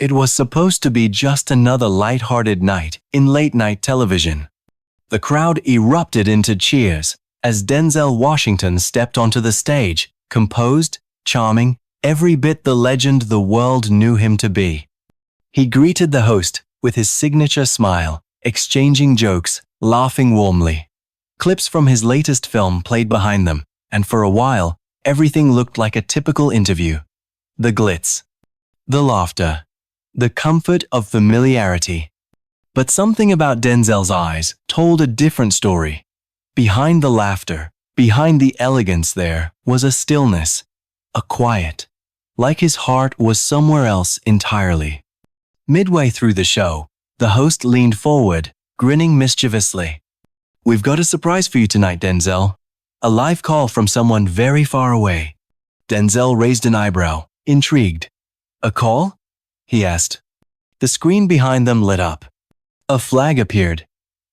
It was supposed to be just another light-hearted night in late-night television. The crowd erupted into cheers as Denzel Washington stepped onto the stage, composed, charming, every bit the legend the world knew him to be. He greeted the host with his signature smile, exchanging jokes, laughing warmly. Clips from his latest film played behind them, and for a while, everything looked like a typical interview. The glitz, the laughter, the comfort of familiarity. But something about Denzel's eyes told a different story. Behind the laughter, behind the elegance there was a stillness, a quiet, like his heart was somewhere else entirely. Midway through the show, the host leaned forward, grinning mischievously. "We've got a surprise for you tonight, Denzel. A live call from someone very far away." Denzel raised an eyebrow, intrigued. "A call?" he asked. The screen behind them lit up. A flag appeared.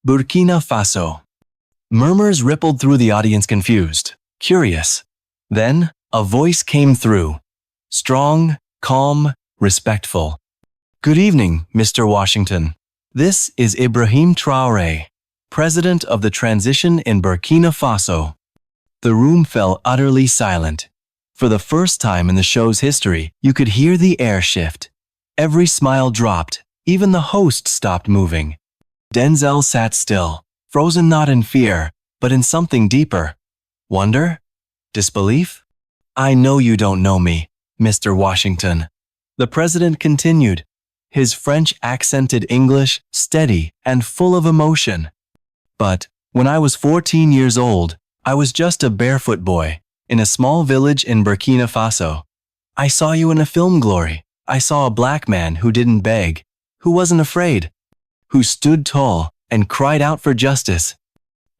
Burkina Faso. Murmurs rippled through the audience, confused, curious. Then, a voice came through. Strong, calm, respectful. "Good evening, Mr. Washington. This is Ibrahim Traoré, President of the Transition in Burkina Faso." The room fell utterly silent. For the first time in the show's history, you could hear the air shift. Every smile dropped, even the host stopped moving. Denzel sat still, frozen not in fear, but in something deeper. Wonder? Disbelief? "I know you don't know me, Mr. Washington," the president continued, his French accented English steady and full of emotion. "But when I was 14 years old, I was just a barefoot boy in a small village in Burkina Faso. I saw you in a film, Glory. I saw a black man who didn't beg, who wasn't afraid, who stood tall and cried out for justice."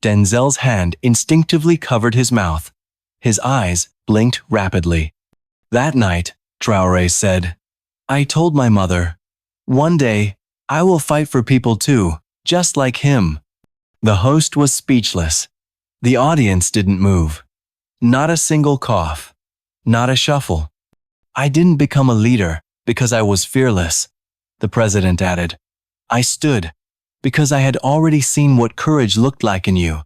Denzel's hand instinctively covered his mouth. His eyes blinked rapidly. "That night," Traoré said, "I told my mother, one day, I will fight for people too, just like him." The host was speechless. The audience didn't move. Not a single cough. Not a shuffle. "I didn't become a leader because I was fearless," the president added. "I stood because I had already seen what courage looked like in you."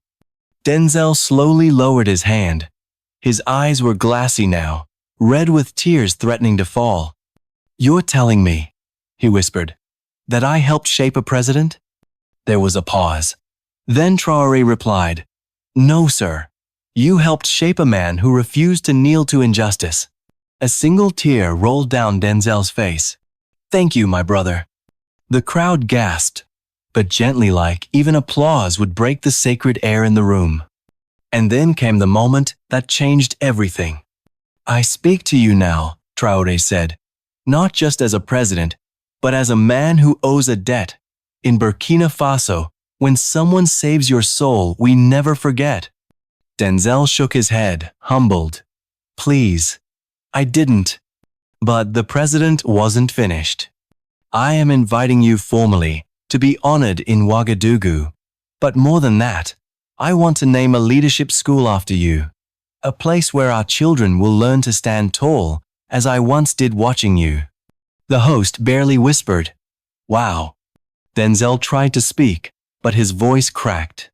Denzel slowly lowered his hand. His eyes were glassy now, red with tears threatening to fall. "You're telling me," he whispered, "that I helped shape a president?" There was a pause. Then Traoré replied, "No, sir. You helped shape a man who refused to kneel to injustice." A single tear rolled down Denzel's face. "Thank you, my brother." The crowd gasped, but gently, like even applause would break the sacred air in the room. And then came the moment that changed everything. "I speak to you now," Traoré said, "not just as a president, but as a man who owes a debt. In Burkina Faso, when someone saves your soul, we never forget." Denzel shook his head, humbled. "Please, I didn't." But the president wasn't finished. "I am inviting you formally to be honored in Ouagadougou. But more than that, I want to name a leadership school after you. A place where our children will learn to stand tall, as I once did watching you." The host barely whispered, "Wow." Denzel tried to speak, but his voice cracked.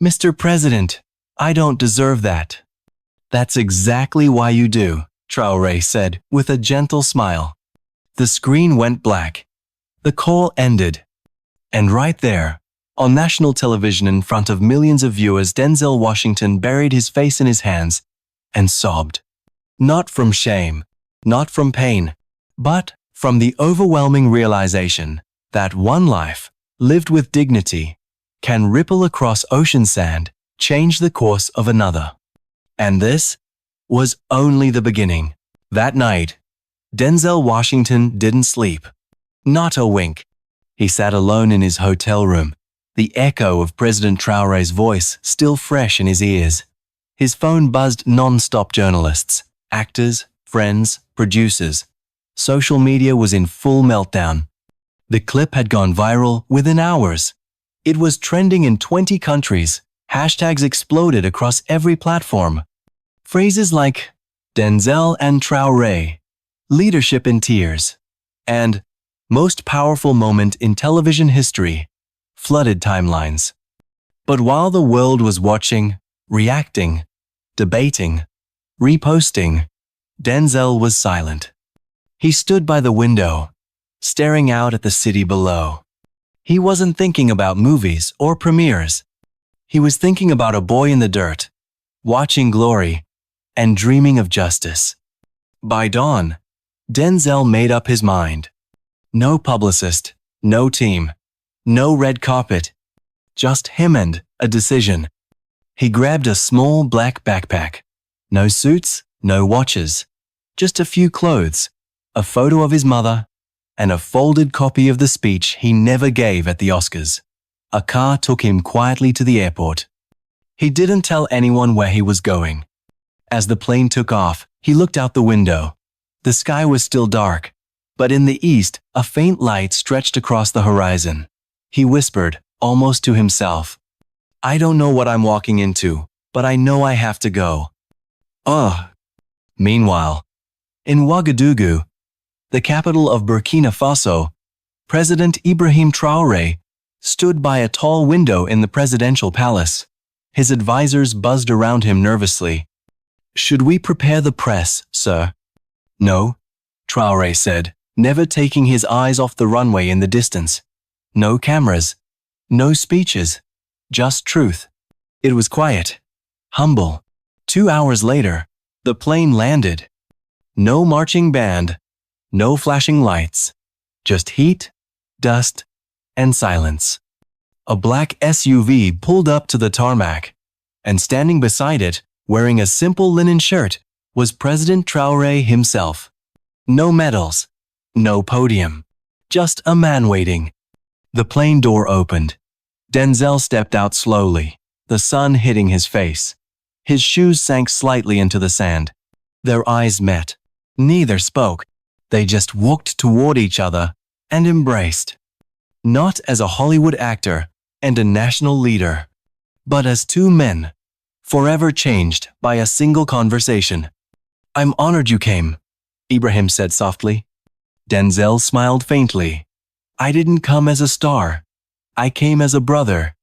"Mr. President, I don't deserve that." "That's exactly why you do," Traoré said with a gentle smile. The screen went black. The call ended. And right there, on national television in front of millions of viewers, Denzel Washington buried his face in his hands and sobbed. Not from shame, not from pain, but from the overwhelming realization that one life, lived with dignity, can ripple across ocean sand, change the course of another. And this was only the beginning. That night, Denzel Washington didn't sleep. Not a wink. He sat alone in his hotel room, the echo of President Traoré's voice still fresh in his ears. His phone buzzed non-stop. Journalists, actors, friends, producers. Social media was in full meltdown. The clip had gone viral within hours. It was trending in 20 countries. Hashtags exploded across every platform. Phrases like Denzel and Traoré, leadership in tears, and Most powerful moment in television history. Flooded timelines. But while the world was watching, reacting, debating, reposting, Denzel was silent. He stood by the window, staring out at the city below. He wasn't thinking about movies or premieres. He was thinking about a boy in the dirt, watching glory, and dreaming of justice. By dawn, Denzel made up his mind. No publicist, no team, no red carpet, just him and a decision. He grabbed a small black backpack. No suits, no watches, just a few clothes, a photo of his mother, and a folded copy of the speech he never gave at the Oscars. A car took him quietly to the airport. He didn't tell anyone where he was going. As the plane took off, he looked out the window. The sky was still dark, but in the east, a faint light stretched across the horizon. He whispered, almost to himself, "I don't know what I'm walking into, but I know I have to go." Ugh. Meanwhile, in Ouagadougou, the capital of Burkina Faso, President Ibrahim Traoré stood by a tall window in the presidential palace. His advisors buzzed around him nervously. "Should we prepare the press, sir?" "No," Traoré said, never taking his eyes off the runway in the distance. "No cameras, no speeches, just truth." It was quiet, humble. 2 hours later, the plane landed. No marching band, no flashing lights, just heat, dust, and silence. A black SUV pulled up to the tarmac, and standing beside it, wearing a simple linen shirt, was President Traoré himself. No medals, no podium, just a man waiting. The plane door opened. Denzel stepped out slowly, the sun hitting his face. His shoes sank slightly into the sand. Their eyes met. Neither spoke. They just walked toward each other and embraced. Not as a Hollywood actor and a national leader, but as two men, forever changed by a single conversation. "I'm honored you came," Ibrahim said softly. Denzel smiled faintly. "I didn't come as a star. I came as a brother."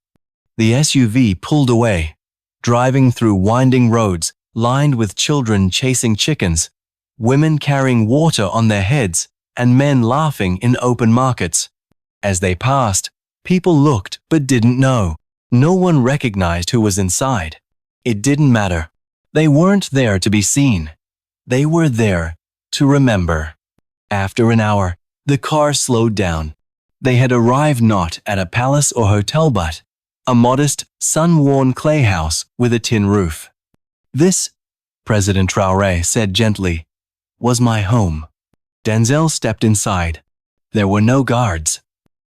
The SUV pulled away, driving through winding roads lined with children chasing chickens, women carrying water on their heads, and men laughing in open markets. As they passed, people looked but didn't know. No one recognized who was inside. It didn't matter. They weren't there to be seen. They were there to remember. After an hour, the car slowed down. They had arrived not at a palace or hotel but a modest, sun-worn clay house with a tin roof. "This," President Traoré said gently, "was my home." Denzel stepped inside. There were no guards,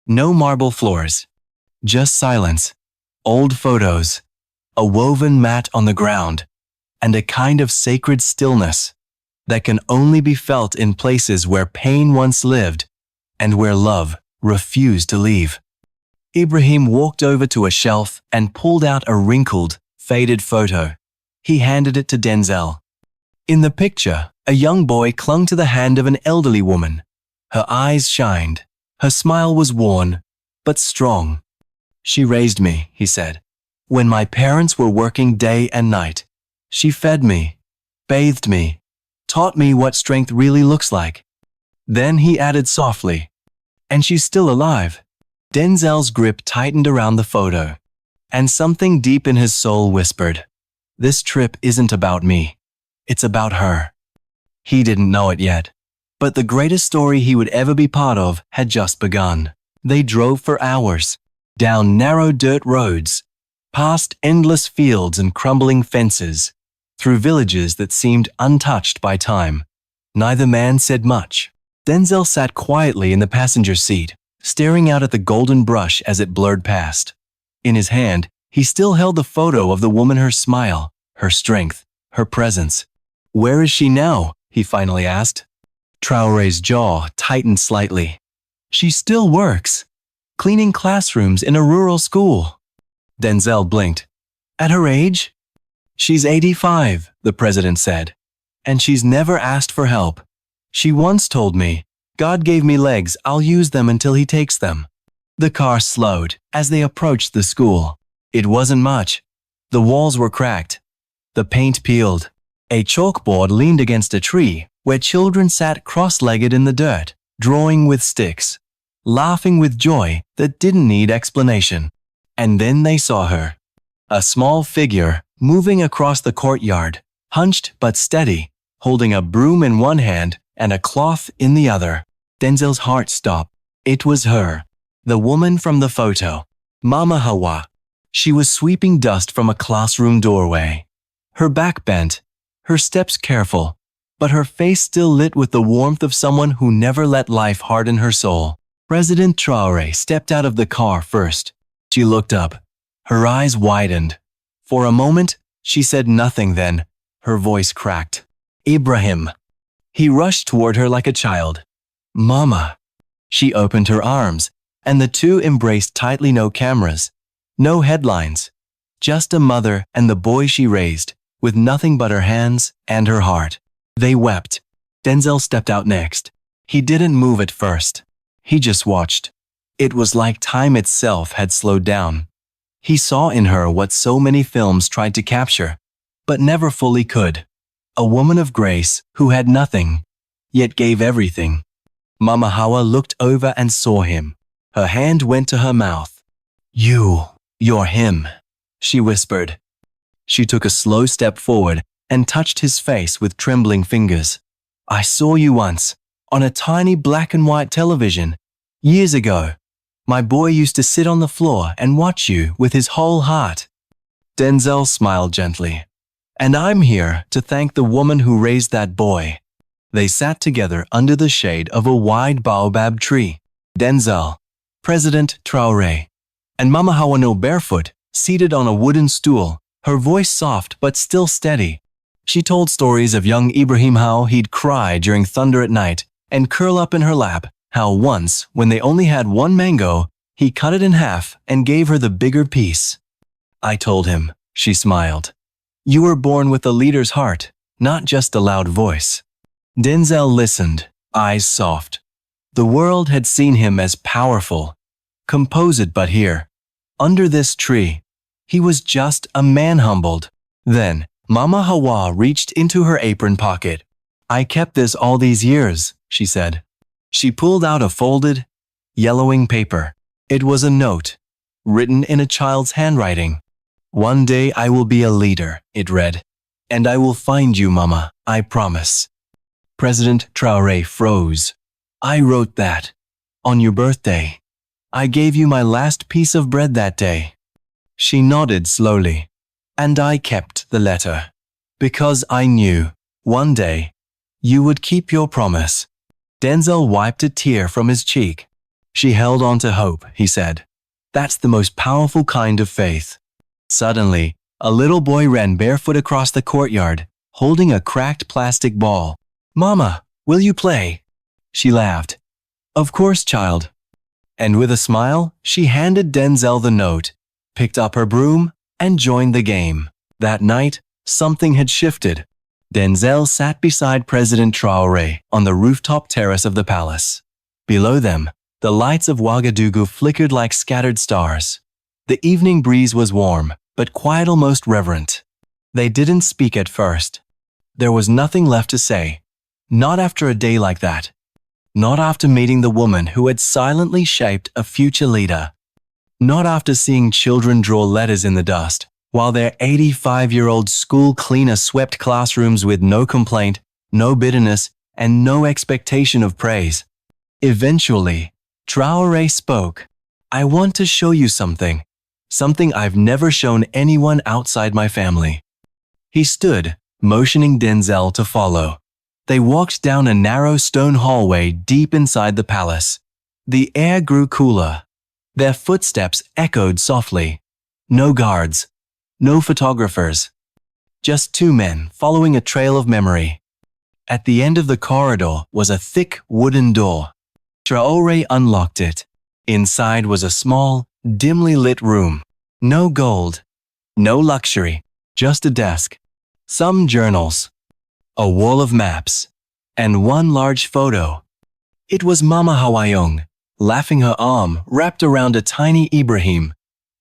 no marble floors, just silence, old photos, a woven mat on the ground, and a kind of sacred stillness that can only be felt in places where pain once lived and where love refused to leave. Ibrahim walked over to a shelf and pulled out a wrinkled, faded photo. He handed it to Denzel. In the picture, a young boy clung to the hand of an elderly woman. Her eyes shined. Her smile was worn, but strong. "She raised me," he said, "when my parents were working day and night. She fed me, bathed me, taught me what strength really looks like." Then he added softly, "And she's still alive." Denzel's grip tightened around the photo, and something deep in his soul whispered, "This trip isn't about me. It's about her." He didn't know it yet, but the greatest story he would ever be part of had just begun. They drove for hours, down narrow dirt roads, past endless fields and crumbling fences, through villages that seemed untouched by time. Neither man said much. Denzel sat quietly in the passenger seat, staring out at the golden brush as it blurred past. In his hand, he still held the photo of the woman, her smile, her strength, her presence. "Where is she now?" he finally asked. Traoré's jaw tightened slightly. "She still works, cleaning classrooms in a rural school." Denzel blinked. "At her age?" "She's 85, the president said, "and she's never asked for help. She once told me, God gave me legs, I'll use them until he takes them. The car slowed as they approached the school. It wasn't much. The walls were cracked. The paint peeled. A chalkboard leaned against a tree where children sat cross-legged in the dirt, drawing with sticks, laughing with joy that didn't need explanation. And then they saw her. A small figure moving across the courtyard, hunched but steady, holding a broom in one hand and a cloth in the other. Denzel's heart stopped. It was her, the woman from the photo, Mama Hawa. She was sweeping dust from a classroom doorway. Her back bent, her steps careful, but her face still lit with the warmth of someone who never let life harden her soul. President Traoré stepped out of the car first. She looked up. Her eyes widened. For a moment, she said nothing, then her voice cracked. Ibrahim. He rushed toward her like a child. Mama. She opened her arms, and the two embraced tightly. No cameras, no headlines, just a mother and the boy she raised, with nothing but her hands and her heart. They wept. Denzel stepped out next. He didn't move at first. He just watched. It was like time itself had slowed down. He saw in her what so many films tried to capture, but never fully could. A woman of grace who had nothing, yet gave everything. Mama Hawa looked over and saw him. Her hand went to her mouth. You're him, she whispered. She took a slow step forward and touched his face with trembling fingers. I saw you once, on a tiny black and white television, years ago. My boy used to sit on the floor and watch you with his whole heart. Denzel smiled gently. And I'm here to thank the woman who raised that boy. They sat together under the shade of a wide baobab tree. Denzel, President Traoré, and Mama Hawa barefoot, seated on a wooden stool, her voice soft but still steady. She told stories of young Ibrahim, how he'd cry during thunder at night and curl up in her lap, how once, when they only had one mango, he cut it in half and gave her the bigger piece. I told him, she smiled. You were born with a leader's heart, not just a loud voice. Denzel listened, eyes soft. The world had seen him as powerful, composed, but here, under this tree, he was just a man humbled. Then, Mama Hawa reached into her apron pocket. I kept this all these years, she said. She pulled out a folded, yellowing paper. It was a note, written in a child's handwriting. One day I will be a leader, it read. And I will find you, Mama, I promise. President Traoré froze. I wrote that. On your birthday. I gave you my last piece of bread that day. She nodded slowly. And I kept the letter. Because I knew, one day, you would keep your promise. Denzel wiped a tear from his cheek. She held on to hope, he said. That's the most powerful kind of faith. Suddenly, a little boy ran barefoot across the courtyard, holding a cracked plastic ball. Mama, will you play? She laughed. Of course, child. And with a smile, she handed Denzel the note, picked up her broom, and joined the game. That night, something had shifted. Denzel sat beside President Traoré on the rooftop terrace of the palace. Below them, the lights of Ouagadougou flickered like scattered stars. The evening breeze was warm, but quiet, almost reverent. They didn't speak at first. There was nothing left to say. Not after a day like that. Not after meeting the woman who had silently shaped a future leader. Not after seeing children draw letters in the dust, while their 85-year-old school cleaner swept classrooms with no complaint, no bitterness, and no expectation of praise. Eventually, Traoré spoke. I want to show you something. Something I've never shown anyone outside my family. He stood, motioning Denzel to follow. They walked down a narrow stone hallway deep inside the palace. The air grew cooler. Their footsteps echoed softly. No guards. No photographers. Just two men following a trail of memory. At the end of the corridor was a thick wooden door. Traoré unlocked it. Inside was a small, dimly lit room. No gold. No luxury. Just a desk. Some journals. A wall of maps. And one large photo. It was Mama Hawayong, laughing, her arm wrapped around a tiny Ibrahim.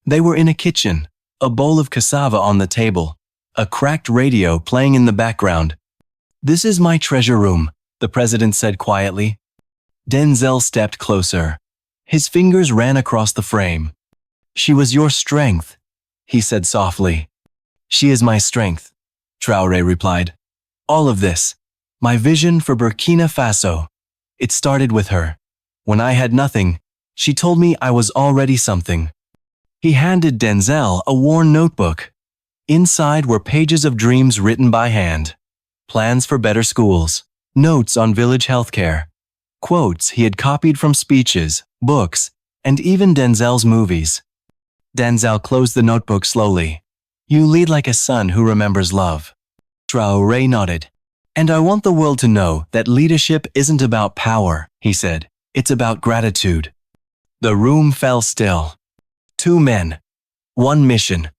They were in a kitchen, a bowl of cassava on the table, a cracked radio playing in the background. "This is my treasure room," the president said quietly. Denzel stepped closer. His fingers ran across the frame. "She was your strength," he said softly. "She is my strength," Traoré replied. "All of this, my vision for Burkina Faso, it started with her. When I had nothing, she told me I was already something." He handed Denzel a worn notebook. Inside were pages of dreams written by hand, plans for better schools, notes on village healthcare, quotes he had copied from speeches, books, and even Denzel's movies. Denzel closed the notebook slowly. "You lead like a son who remembers love." Traoré nodded. "And I want the world to know that leadership isn't about power," he said. "It's about gratitude." The room fell still. 2 men, 1 mission.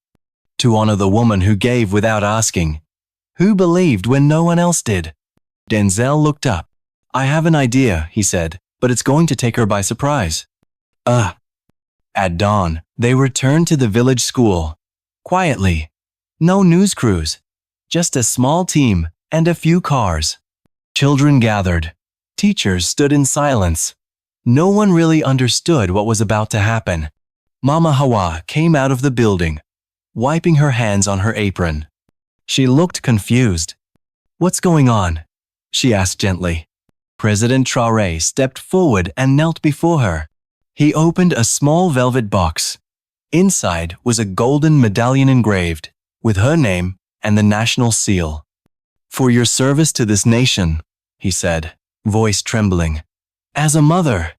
To honor the woman who gave without asking, who believed when no one else did. Denzel looked up. "I have an idea," he said, "but it's going to take her by surprise." At dawn, they returned to the village school. Quietly. No news crews. Just a small team and a few cars. Children gathered. Teachers stood in silence. No one really understood what was about to happen. Mama Hawa came out of the building, wiping her hands on her apron. She looked confused. "What's going on?" she asked gently. President Traoré stepped forward and knelt before her. He opened a small velvet box. Inside was a golden medallion engraved, with her name and the national seal. "For your service to this nation," he said, voice trembling. "As a mother,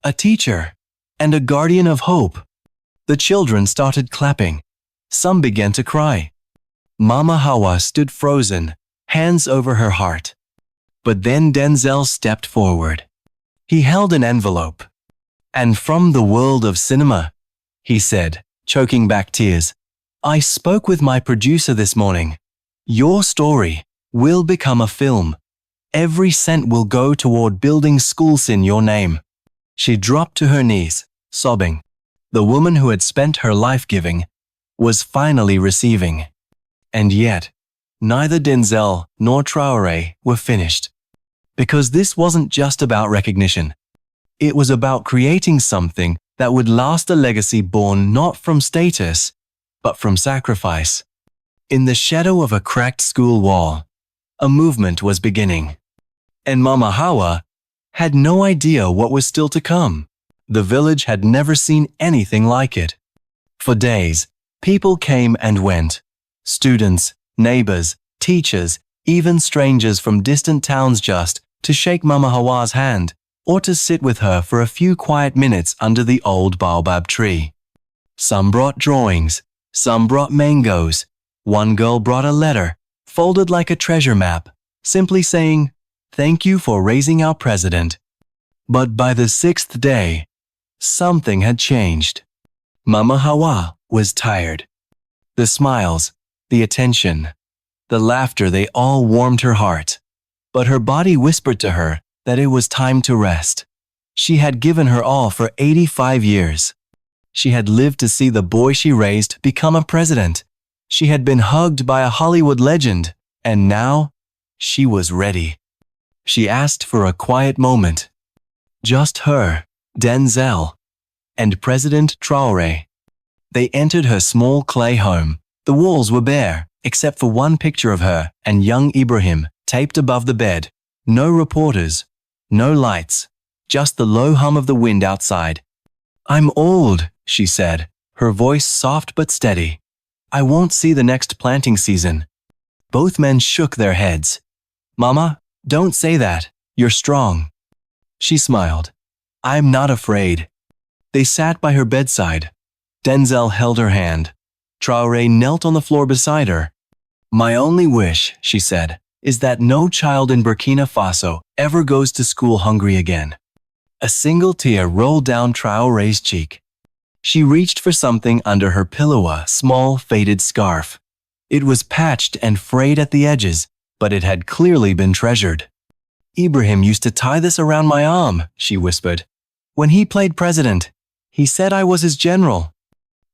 a teacher, and a guardian of hope." The children started clapping. Some began to cry. Mama Hawa stood frozen, hands over her heart. But then Denzel stepped forward. He held an envelope. "And from the world of cinema," he said, choking back tears. "I spoke with my producer this morning. Your story will become a film. Every cent will go toward building schools in your name." She dropped to her knees, sobbing. The woman who had spent her life giving was finally receiving. And yet, neither Denzel nor Traoré were finished. Because this wasn't just about recognition. It was about creating something that would last, a legacy born not from status, but from sacrifice. In the shadow of a cracked school wall, a movement was beginning. And Mama Hawa had no idea what was still to come. The village had never seen anything like it. For days, people came and went. Students, neighbors, teachers, even strangers from distant towns, just to shake Mama Hawa's hand or to sit with her for a few quiet minutes under the old baobab tree. Some brought drawings, some brought mangoes. One girl brought a letter, folded like a treasure map, simply saying, "Thank you for raising our president." But by the 6th day, something had changed. Mama Hawa was tired. The smiles, the attention, the laughter, they all warmed her heart. But her body whispered to her that it was time to rest. She had given her all for 85 years. She had lived to see the boy she raised become a president. She had been hugged by a Hollywood legend, and now she was ready. She asked for a quiet moment. Just her, Denzel, and President Traoré. They entered her small clay home. The walls were bare, except for one picture of her and young Ibrahim taped above the bed. No reporters, no lights, just the low hum of the wind outside. "I'm old," she said, her voice soft but steady. "I won't see the next planting season." Both men shook their heads. "Mama, don't say that. You're strong." She smiled. "I'm not afraid." They sat by her bedside. Denzel held her hand. Traoré knelt on the floor beside her. "My only wish," she said, "is that no child in Burkina Faso ever goes to school hungry again." A single tear rolled down Traoré's cheek. She reached for something under her pillow, a small faded scarf. It was patched and frayed at the edges, but it had clearly been treasured. Ibrahim used to tie this around my arm, she whispered. When he played president, he said I was his general.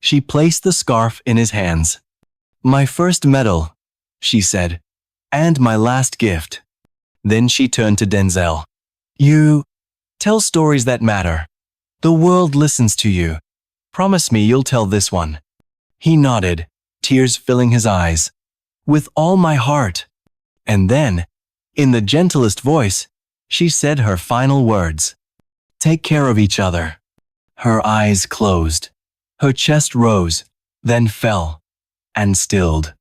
She placed the scarf in his hands. My first medal, she said, and my last gift. Then she turned to Denzel. You tell stories that matter. The world listens to you. Promise me you'll tell this one. He nodded, tears filling his eyes. With all my heart. And then, in the gentlest voice, she said her final words. Take care of each other. Her eyes closed. Her chest rose, then fell, and stilled.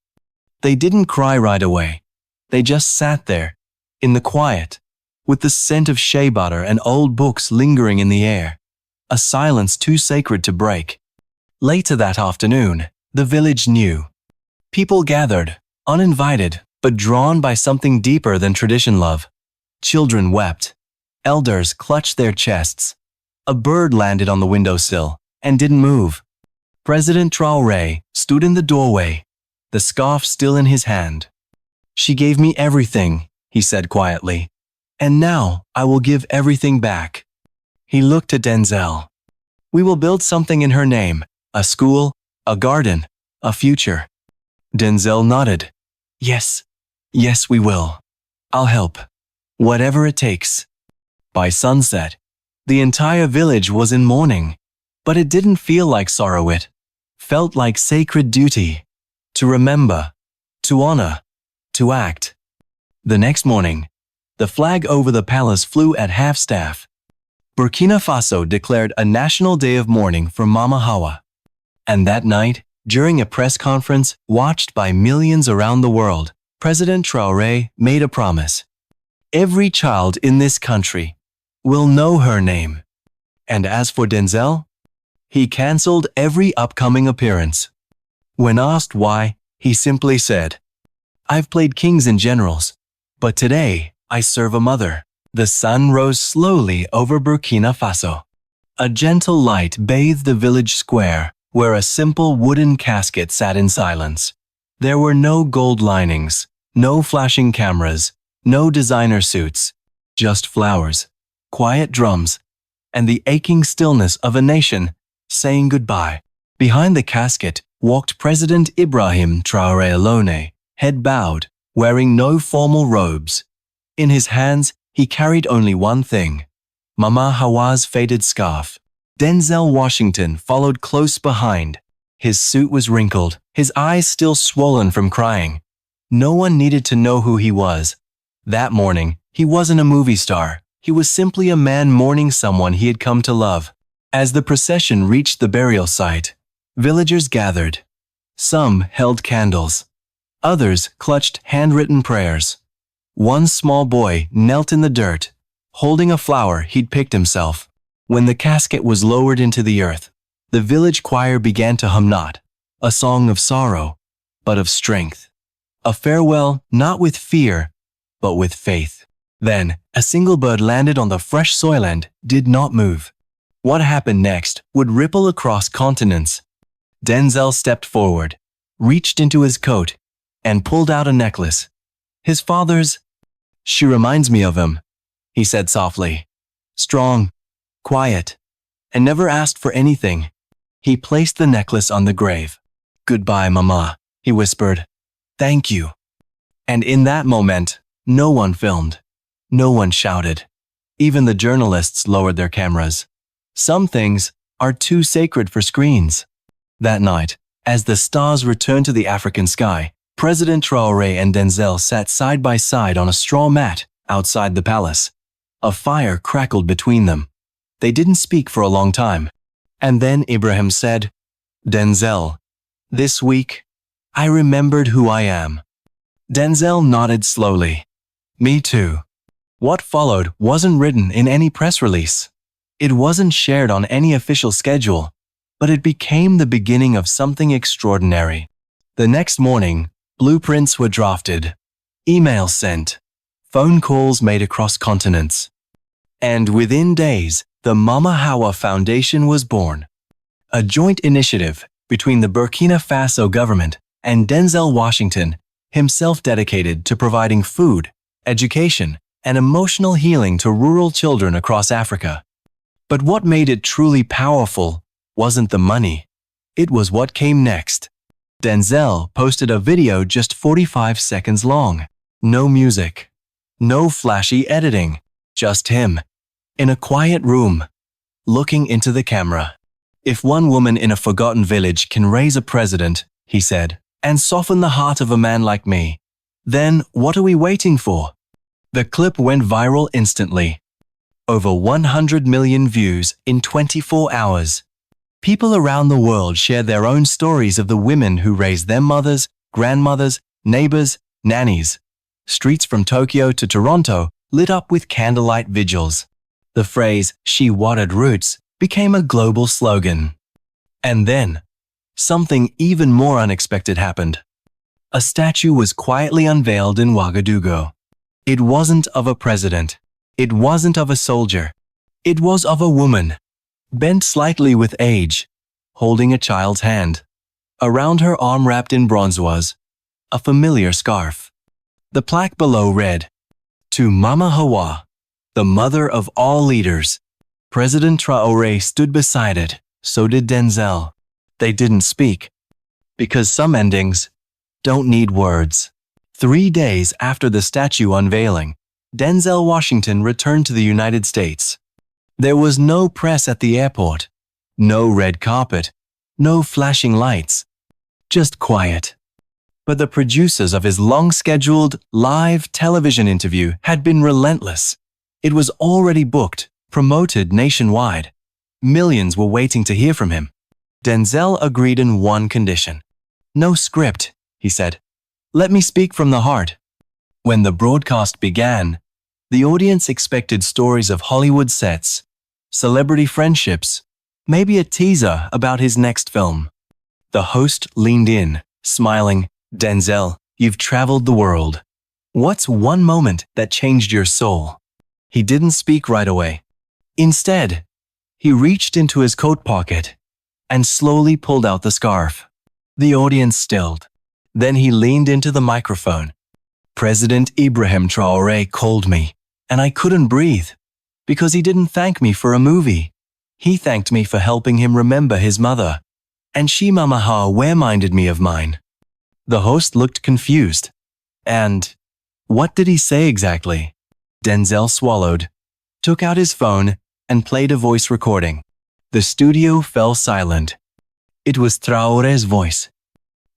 They didn't cry right away. They just sat there, in the quiet, with the scent of shea butter and old books lingering in the air, a silence too sacred to break. Later that afternoon, the village knew. People gathered, uninvited, but drawn by something deeper than tradition love. Children wept. Elders clutched their chests. A bird landed on the windowsill and didn't move. President Traoré stood in the doorway, the scarf still in his hand. She gave me everything, he said quietly. And now I will give everything back. He looked at Denzel. We will build something in her name, a school, a garden, a future. Denzel nodded. Yes, yes we will. I'll help. Whatever it takes. By sunset, the entire village was in mourning, but it didn't feel like sorrow. It felt like sacred duty. To remember, to honor, to act. The next morning, the flag over the palace flew at half-staff. Burkina Faso declared a national day of mourning for Mama Hawa. And that night, during a press conference watched by millions around the world, President Traoré made a promise. Every child in this country will know her name. And as for Denzel, he cancelled every upcoming appearance. When asked why, he simply said, I've played kings and generals, but today I serve a mother. The sun rose slowly over Burkina Faso. A gentle light bathed the village square, where a simple wooden casket sat in silence. There were no gold linings, no flashing cameras, no designer suits, just flowers, quiet drums, and the aching stillness of a nation saying goodbye. Behind the casket walked President Ibrahim Traoré alone, head bowed, wearing no formal robes. In his hands, he carried only one thing, Mama Hawa's faded scarf. Denzel Washington followed close behind. His suit was wrinkled, his eyes still swollen from crying. No one needed to know who he was. That morning, he wasn't a movie star. He was simply a man mourning someone he had come to love. As the procession reached the burial site, villagers gathered. Some held candles. Others clutched handwritten prayers. One small boy knelt in the dirt, holding a flower he'd picked himself. When the casket was lowered into the earth, the village choir began to hum not a song of sorrow, but of strength. A farewell not with fear, but with faith. Then, a single bird landed on the fresh soil and did not move. What happened next would ripple across continents. Denzel stepped forward, reached into his coat, and pulled out a necklace. His father's. She reminds me of him, he said softly. Strong, quiet, and never asked for anything. He placed the necklace on the grave. Goodbye, Mama, he whispered. Thank you. And in that moment, no one filmed. No one shouted. Even the journalists lowered their cameras. Some things are too sacred for screens. That night, as the stars returned to the African sky, President Traoré and Denzel sat side by side on a straw mat outside the palace. A fire crackled between them. They didn't speak for a long time. And then Ibrahim said, Denzel, this week, I remembered who I am. Denzel nodded slowly. Me too. What followed wasn't written in any press release. It wasn't shared on any official schedule, but it became the beginning of something extraordinary. The next morning, blueprints were drafted, emails sent, phone calls made across continents. And within days, the Mama Hawa Foundation was born, a joint initiative between the Burkina Faso government and Denzel Washington, himself dedicated to providing food, education, and emotional healing to rural children across Africa. But what made it truly powerful wasn't the money. It was what came next. Denzel posted a video just 45 seconds long. No music. No flashy editing. Just him. In a quiet room. Looking into the camera. If one woman in a forgotten village can raise a president, he said, and soften the heart of a man like me, then what are we waiting for? The clip went viral instantly. Over 100 million views in 24 hours. People around the world shared their own stories of the women who raised their mothers, grandmothers, neighbors, nannies. Streets from Tokyo to Toronto lit up with candlelight vigils. The phrase, "she watered roots," became a global slogan. And then, something even more unexpected happened. A statue was quietly unveiled in Ouagadougou. It wasn't of a president. It wasn't of a soldier. It was of a woman, bent slightly with age, holding a child's hand. Around her arm wrapped in bronze was a familiar scarf. The plaque below read, "To Mama Hawa, the mother of all leaders." President Traoré stood beside it, so did Denzel. They didn't speak, because some endings don't need words. 3 days after the statue unveiling, Denzel Washington returned to the United States. There was no press at the airport, no red carpet, no flashing lights, just quiet. But the producers of his long-scheduled live television interview had been relentless. It was already booked, promoted nationwide. Millions were waiting to hear from him. Denzel agreed in one condition. "No script," he said. "Let me speak from the heart." When the broadcast began, the audience expected stories of Hollywood sets, celebrity friendships, maybe a teaser about his next film. The host leaned in, smiling. "Denzel, you've traveled the world. What's one moment that changed your soul?" He didn't speak right away. Instead, he reached into his coat pocket and slowly pulled out the scarf. The audience stilled. Then he leaned into the microphone. "President Ibrahim Traoré called me, and I couldn't breathe, because he didn't thank me for a movie. He thanked me for helping him remember his mother, and she Mama Hawa reminded me of mine." The host looked confused. "And what did he say exactly?" Denzel swallowed, took out his phone, and played a voice recording. The studio fell silent. It was Traoré's voice.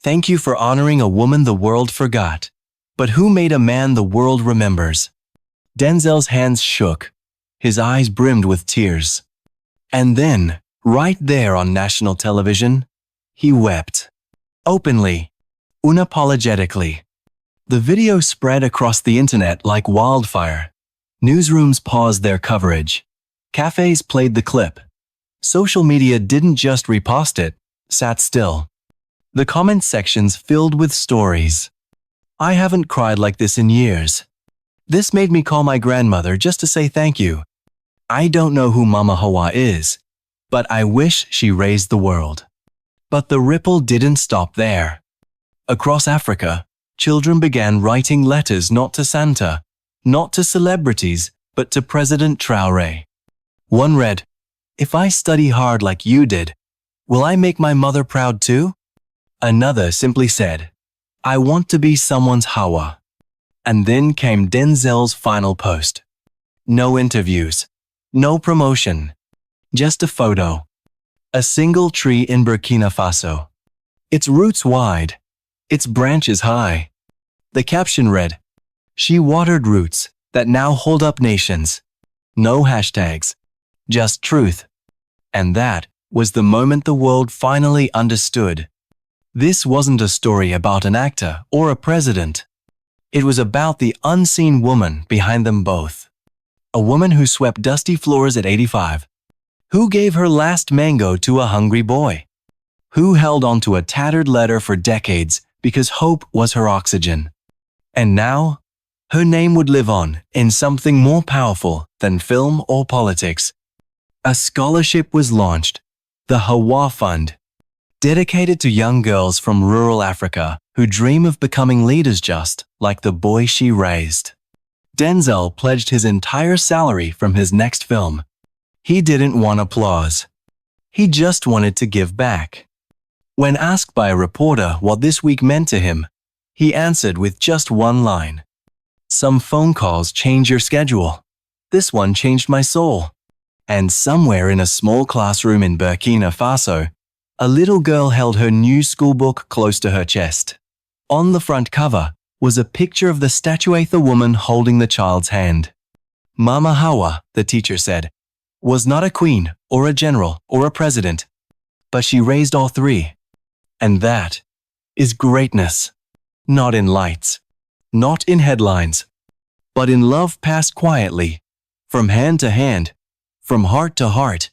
"Thank you for honoring a woman the world forgot. But who made a man the world remembers?" Denzel's hands shook. His eyes brimmed with tears. And then, right there on national television, he wept. Openly, unapologetically. The video spread across the internet like wildfire. Newsrooms paused their coverage. Cafes played the clip. Social media didn't just repost it, sat still. The comment sections filled with stories. "I haven't cried like this in years. This made me call my grandmother just to say thank you. I don't know who Mama Hawa is, but I wish she raised the world." But the ripple didn't stop there. Across Africa, children began writing letters not to Santa, not to celebrities, but to President Traoré. One read, "If I study hard like you did, will I make my mother proud too?" Another simply said, "I want to be someone's Hawa." And then came Denzel's final post. No interviews, no promotion, just a photo. A single tree in Burkina Faso. Its roots wide, its branches high. The caption read, "She watered roots that now hold up nations." No hashtags, just truth. And that was the moment the world finally understood. This wasn't a story about an actor or a president. It was about the unseen woman behind them both. A woman who swept dusty floors at 85. Who gave her last mango to a hungry boy? Who held onto a tattered letter for decades because hope was her oxygen? And now, her name would live on in something more powerful than film or politics. A scholarship was launched, the Hawa Fund, dedicated to young girls from rural Africa who dream of becoming leaders just like the boy she raised. Denzel pledged his entire salary from his next film. He didn't want applause. He just wanted to give back. When asked by a reporter what this week meant to him, he answered with just one line. Some phone calls change your schedule. This one changed my soul. And somewhere in a small classroom in Burkina Faso, a little girl held her new school book close to her chest. On the front cover was a picture of the statuette woman holding the child's hand. Mama Hawa, the teacher said, was not a queen or a general or a president, but she raised all three. And that is greatness. Not in lights, not in headlines, but in love passed quietly, from hand to hand, from heart to heart,